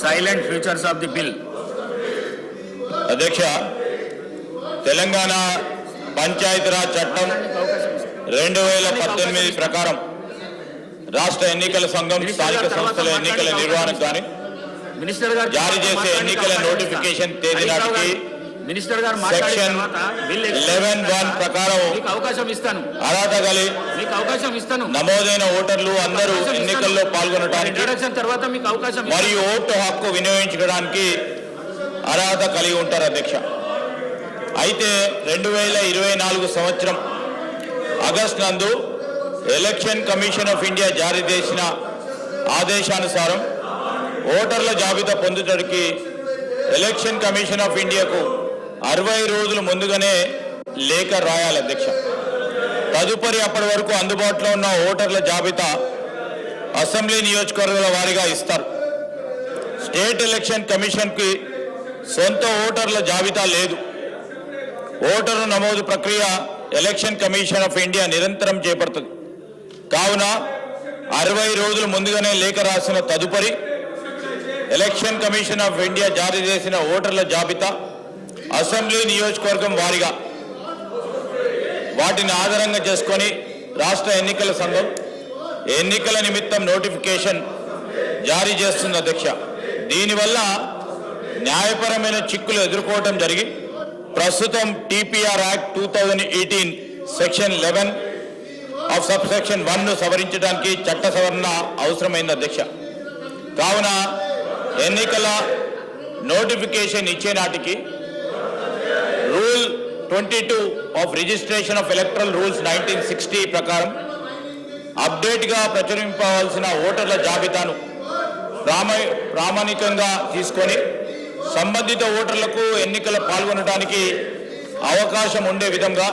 silent futures of the bill. అధ్యక్ష, తెలంగాణ పంచాయతీరాజ్ చట్టం 2018 ప్రకారం రాష్ట్ర ఎన్నికల సంఘం స్థానిక సంస్థల ఎన్నికల నిర్వహణకు గాని జారీ చేసే ఎన్నికల నోటిఫికేషన్ తేదీ నాటికి సెక్షన్ 11(1) ప్రకారం అర్హత గల నమోదైన ఓటర్లు అందరూ ఎన్నికల్లో పాల్గొనడానికి మరియు ఓటు హక్కు వినియోగించుకోవడానికి అర్హత కలిగి ఉంటారు అధ్యక్ష. అయితే 2024 సంవత్సరం ఆగస్టు నందు ఎలక్షన్ కమిషన్ ఆఫ్ ఇండియా జారీ చేసిన ఆదేశానుసారం ఓటర్ల జాబితా పొందుటకు ఎలక్షన్ కమిషన్ ఆఫ్ ఇండియాకు 60 రోజులు ముందుగానే లేఖ రాయాలి అధ్యక్ష. తదుపరి అప్పటి వరకు అందుబాటులో ఉన్న ఓటర్ల జాబితా అసెంబ్లీ నియోజకవర్గాల వారీగా ఇస్తారు. స్టేట్ ఎలక్షన్ కమిషన్కి సొంత ఓటర్ల జాబితా లేదు. ఓటరు నమోదు ప్రక్రియ ఎలక్షన్ కమిషన్ ఆఫ్ ఇండియా నిరంతరం చేపడుతుంది. కావున 60 రోజులు ముందుగానే లేఖ రాసిన తదుపరి ఎలక్షన్ కమిషన్ ఆఫ్ ఇండియా జారీ చేసిన ఓటర్ల జాబితా అసెంబ్లీ నియోజకవర్గం వారీగా వాటిని ఆధారంగా చేసుకొని రాష్ట్ర ఎన్నికల సంఘం ఎన్నికల నిమిత్తం నోటిఫికేషన్ జారీ చేస్తుంది అధ్యక్ష. దీనివల్ల న్యాయపరమైన చిక్కులు ఎదుర్కోవడం జరిగి ప్రస్తుతం TPR act 2018 section 11 of sub section 1ను సవరించడానికి చట్ట సవరణ అవసరమైంది అధ్యక్ష. కావున ఎన్నికల నోటిఫికేషన్ ఇచ్చే నాటికి rule 22 of registration of electoral rules 1960 ప్రకారం అప్డేట్గా ప్రచురింపవలసిన ఓటర్ల జాబితాను ప్రామాణికంగా తీసుకొని సంబంధిత ఓటర్లకు ఎన్నికల పాల్గొనడానికి అవకాశం ఉండే విధంగా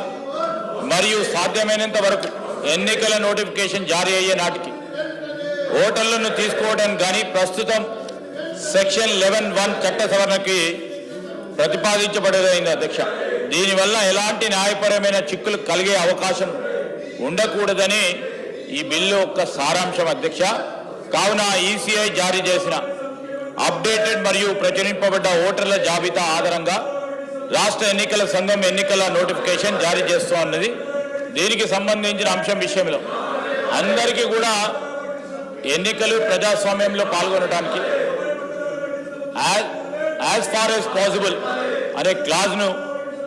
మరియు సాధ్యమైనంత వరకు ఎన్నికల నోటిఫికేషన్ జారీ అయ్యే నాటికి ఓటర్లను తీసుకోవడానికి కానీ ప్రస్తుతం సెక్షన్ 11(1) చట్ట సవరణకి ప్రతిపాదించబడేదైంది అధ్యక్ష. దీనివల్ల ఎలాంటి న్యాయపరమైన చిక్కులు కలిగే అవకాశం ఉండకూడదని ఈ బిల్లు యొక్క సారాంశం అధ్యక్ష. కావున ఈసీఐ జారీ చేసిన అప్డేటెడ్ మరియు ప్రచురింపబడ్డ ఓటర్ల జాబితా ఆధారంగా రాష్ట్ర ఎన్నికల సంఘం ఎన్నికల నోటిఫికేషన్ జారీ చేస్తూ ఉన్నది. దీనికి సంబంధించిన అంశం విషయంలో అందరికీ కూడా ఎన్నికలు ప్రజాస్వామ్యంలో పాల్గొనడానికి యాజ్ ఫార్ యాజ్ పాసిబుల్ అనే క్లాజ్ను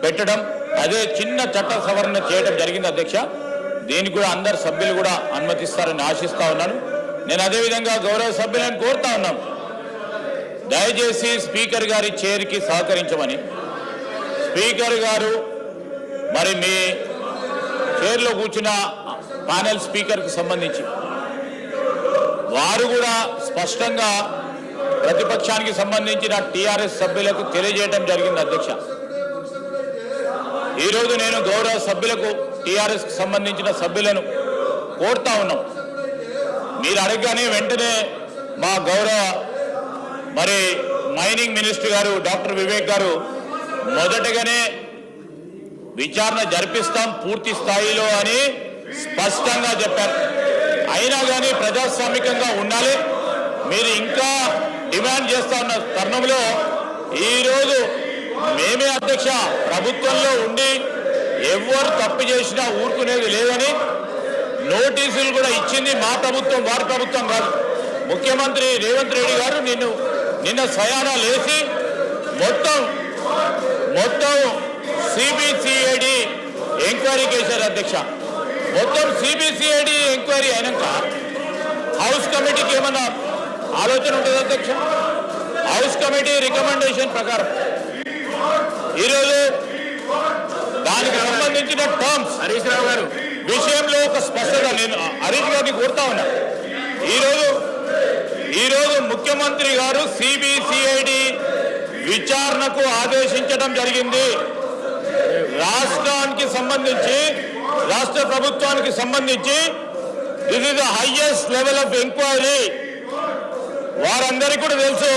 పెట్టడం, అదే చిన్న చట్ట సవరణ చేయడం జరిగింది అధ్యక్ష. దీనికి కూడా అందరు సభ్యులు కూడా అనుమతిస్తారని ఆశిస్తా ఉన్నాను. నేను అదేవిధంగా గౌరవ సభ్యులను కోరుతా ఉన్నాను, దయచేసి స్పీకర్ గారి చైర్కి సహకరించమని. స్పీకర్ గారు మరి మీ చైర్లో కూర్చున్న ప్యానెల్ స్పీకర్కి సంబంధించి వారు కూడా స్పష్టంగా ప్రతిపక్షానికి సంబంధించిన టీఆర్ఎస్ సభ్యులకు తెలియజేయడం జరిగింది అధ్యక్ష. ఈరోజు నేను గౌరవ సభ్యులకు టీఆర్ఎస్ కు సంబంధించిన సభ్యులను కోరుతా ఉన్నాం, మీరు అడగగానే వెంటనే మా గౌరవ మరి మైనింగ్ మినిస్టర్ గారు డాక్టర్ వివేక్ గారు మొదటగానే విచారణ జరిపిస్తాం పూర్తి స్థాయిలో అని స్పష్టంగా చెప్పారు. అయినా కానీ ప్రజాస్వామికంగా ఉండాలి, మీరు ఇంకా డిమాండ్ చేస్తా ఉన్న తరుణంలో ఈరోజు మేమే అధ్యక్ష ప్రభుత్వంలో ఉండి ఎవరు తప్పు చేసినా ఊరుకునేది లేదని నోటీసులు కూడా ఇచ్చింది మా ప్రభుత్వం, వారి ప్రభుత్వం కాదు. ముఖ్యమంత్రి రేవంత్ రెడ్డి గారు నిన్న స్వయానా లేచి మొత్తం సిబిసిఐడి ఎంక్వైరీ చేశారు అధ్యక్ష. మొత్తం సిబిసిఐడి ఎంక్వైరీ అయినాక హౌస్ కమిటీకి ఏమన్నా ఆలోచన ఉంటుంది అధ్యక్ష? హౌస్ కమిటీ రికమెండేషన్ ప్రకారం ఈరోజు దానికి సంబంధించిన టర్మ్స్ హరీష్ రావు గారు విషయంలో ఒక స్పష్టత నేను హరీష్ గారిని కోరుతా ఉన్నా. ఈరోజు ముఖ్యమంత్రి గారు సిబిసిఐడి విచారణకు ఆదేశించడం జరిగింది. రాష్ట్రానికి సంబంధించి రాష్ట్ర ప్రభుత్వానికి సంబంధించి this is the highest level of enquiry. వారందరికీ కూడా తెలుసు,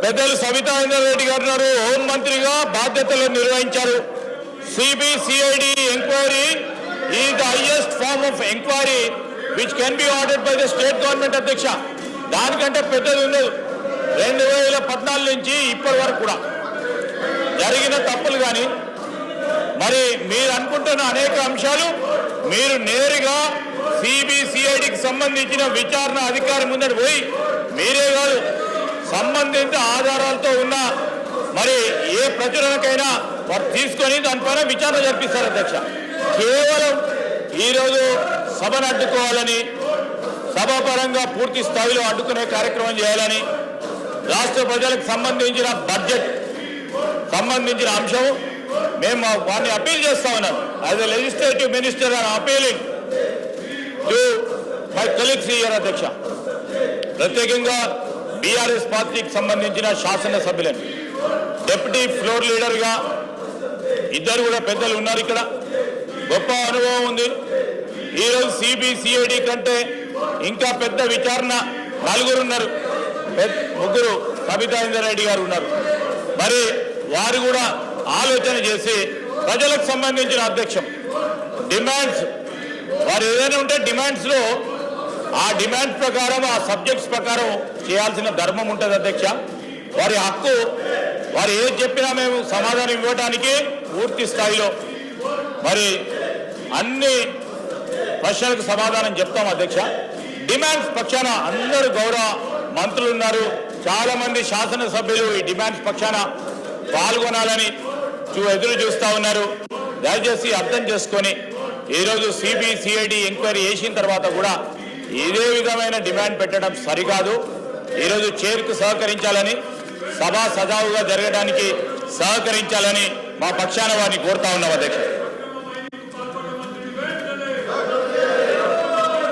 పెద్దలు సబితా ఇంద్రారెడ్డి గారు హోంమంత్రిగా బాధ్యతలు నిర్వహించారు. CBCID enquiry is the highest form of enquiry which can be ordered by the state government అధ్యక్ష. దానికంటే పెద్దది ఉండదు. 2018 2014 నుంచి ఇప్పటి వరకు కూడా జరిగిన తప్పులు కానీ మరి మీరు అనుకుంటున్న అనేక అంశాలు మీరు నేరుగా సిబిసిఐడికి సంబంధించిన విచారణ అధికారి ముందట పోయి మీరే కాదు సంబంధిత ఆధారాలతో ఉన్న మరి ఏ ప్రచురణకైనా వారు తీసుకొని దానిపైన విచారణ జరిపిస్తారు అధ్యక్ష. కేవలం ఈరోజు సభను అడ్డుకోవాలని సభాపరంగా పూర్తి స్థాయిలో అడ్డుకునే కార్యక్రమం చేయాలని రాష్ట్ర ప్రజలకు సంబంధించిన బడ్జెట్ సంబంధించిన అంశం మేము వారిని అప్పీల్ చేస్తా ఉన్నాం. As a legislative minister and appealing to my colleagues here అధ్యక్ష. ప్రత్యేకంగా బీఆర్ఎస్ పార్టీకి సంబంధించిన శాసనసభ్యులను డిప్యూటీ ఫ్లోర్ లీడర్గా ఇద్దరు కూడా పెద్దలు ఉన్నారు. ఇక్కడ గొప్ప అనుభవం ఉంది. ఈరోజు సిబిసిఐడి కంటే ఇంకా పెద్ద విచారణ నలుగురు ఉన్నారు. ముగ్గురు సబితా ఇందర్ రెడ్డి గారు ఉన్నారు. మరి వారు కూడా ఆలోచన చేసి ప్రజలకు సంబంధించిన అధ్యక్షం డిమాండ్స్ వారు ఏదైనా ఉంటే డిమాండ్స్లో ఆ డిమాండ్స్ ప్రకారం ఆ సబ్జెక్ట్స్ ప్రకారం చేయాల్సిన ధర్మం ఉంటుంది అధ్యక్ష. వారి హక్కు వారు ఏది చెప్పినా మేము సమాధానం ఇవ్వడానికి పూర్తి స్థాయిలో మరి అన్ని ప్రశ్నలకు సమాధానం చెప్తాం అధ్యక్ష. డిమాండ్స్ పక్షాన అందరూ గౌరవ మంత్రులు ఉన్నారు. చాలా మంది శాసనసభ్యులు ఈ డిమాండ్స్ పక్షాన పాల్గొనాలని ఎదురు చూస్తూ ఉన్నారు. దయచేసి అర్థం చేసుకొని ఈరోజు సిబిసిఐడి ఎంక్వైరీ చేసిన తర్వాత కూడా ఇదే విధమైన డిమాండ్ పెట్టడం సరికాదు. ఈరోజు చైర్కు సహకరించాలని సభ సజావుగా జరగడానికి సహకరించాలని మా పక్షాన వారిని కోరుతా ఉన్నాం అధ్యక్ష.